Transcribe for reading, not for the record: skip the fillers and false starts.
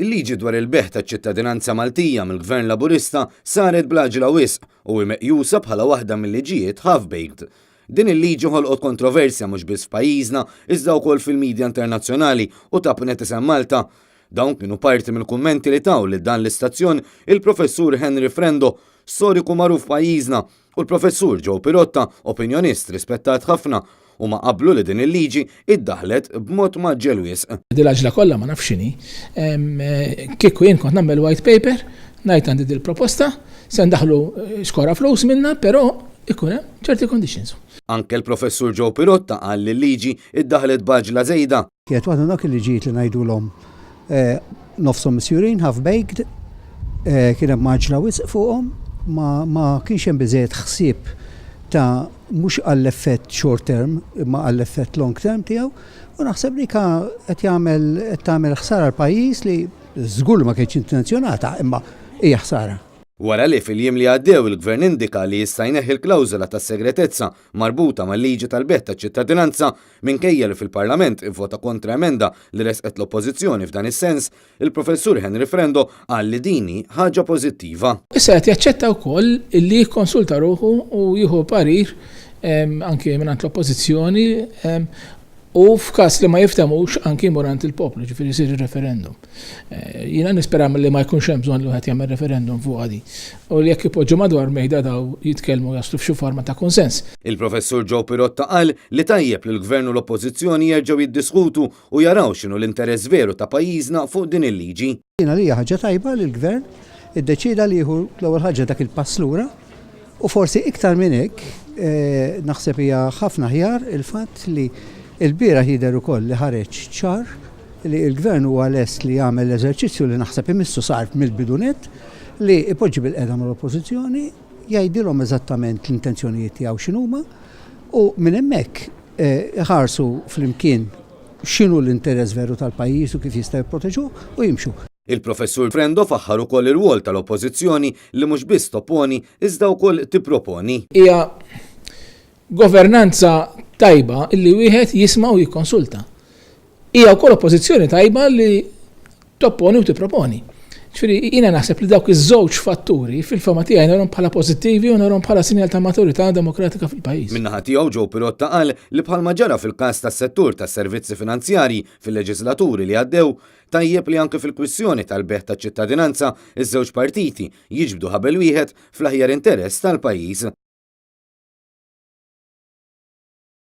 Il-liġi dwar il-beħ taċ-ċittadinanza Maltija mill-Gvern Laburista saret blaġla wisq u meqjusa bħala waħda mill-liġijiet half-baked. Din il-liġi ħolqot kontroversja mhux biss f'pajjiżna iżda wkoll fil-midja internazzjonali u tabnet isem Malta. Dawn kienu parti mill-kummenti li taw lil dan l-istazzjon il-professur Henry Frendo, storiku magħruf f'pajjiżna, u l-professur Joe Pirotta, opinjonist rispettat ħafna, u ma qablu li din il-liġi iddaħlet b'mod maġġel wisq. Dil-għaġla kollha ma nafx x'inhi. Kieku jien kont nagħmel white paper, ngħid għandi dil-proposta, se ndaħlu skora flus minna, però ikun hemm ċerti conditions. Anke l-professur Joe Pirotta qal li l-liġi iddaħlet b'aġla żejda. Kienet waħda dak il-liġijiet li ngħidulhom nofshom misjurin, half-baked, kien hemm maġla wisq fuqhom, ma kienx hemm biżejjed ħsieb ta' mhux għall-effett short term, imma għall-effett long term tiegħu, u naħseb li qed tagħmel ħsara l-pajjiż li żgur ma kienx intenzjonata, imma hija ħsara. Wara li fil-jiem li għaddew il-Gvern indika li jista' jneħħi l-klawżola tas-segretezza marbuta mal-liġi tal-beħ taċ-ċittadinanza minkejja li fil-Parlament ivvota kontra emenda li resqet l-Oppożizzjoni f'dan is-sens, il-professur Henry Frendo qal li dini ħaġa pożittiva. Issa qed jaċċetta wkoll illi jikkonsulta ruħu u jieħu parir anke mingħand l-Oppożizzjoni u f'każ li ma jiftemux anki morant il-poplu, ġifieri jsir referendum. Jiena nispera li ma jkunx hemm bżonn li wieħed jagħmel referendum fuq għadi. U li jekk ipoġġu madwar mejda daw jitkellmu jaslu f'xi forma ta' konsens. Il-professur Joe Pirotta qal li tajjeb li l-Gvern u l-Oppożizzjoni jerġgħu jiddiskutu u jaraw x'inhu l-interess veru ta' pajjiżna fuq din il-liġi. Jiena li hija ħaġa tajba li l-Gvern iddeċida li jieħu l-ewwel ħaġa dak il-pass lura u forsi iktar minn hekk naħseb hija ħafna ħjar il-fatt li il-bira jidher ukoll li ħareġ ċar li l-Gvern huwa lest li jagħmel l-eżerċizzju li naħseb imissu sar mill-bidunet li ipoġġi bil-qeda mal-Oppożizzjoni jgħidilhom eżattament l-intenzjonijiet tiegħu x'inhuma u minn hemmhekk iħarsu flimkien x'inhu l-interess veru tal-pajjiż u kif jista' jipproteġu u jimxu. Il-professur Frendo faħħar ukoll ir-rwol tal-Oppożizzjoni li mhux biss topponi iżda wkoll tipproponi. Hija governanza tajba illi wieħed jisma' u jikkonsulta. Hija wkoll oppożizzjoni tajba li topponi u tipproponi. Ġifieri jiena naħseb li dawk iż-żewġ fatturi fil-fema tiegħi narhom bħala pożittivi u narhom bħala sinjal ta' maturità demokratika fil-pajjiż. Min-naħa tiegħu Joe Pirotta qal li bħalma ġara fil-każ tas-settur tas-servizzi finanzjarji fil-leġislaturi li għaddew, tajjeb li anke fil-kwissjoni tal-beħ taċ-ċittadinanza iż-żewġ partiti jiġbdu ħabel wieħed fl-aħjar interess tal-pajjiż.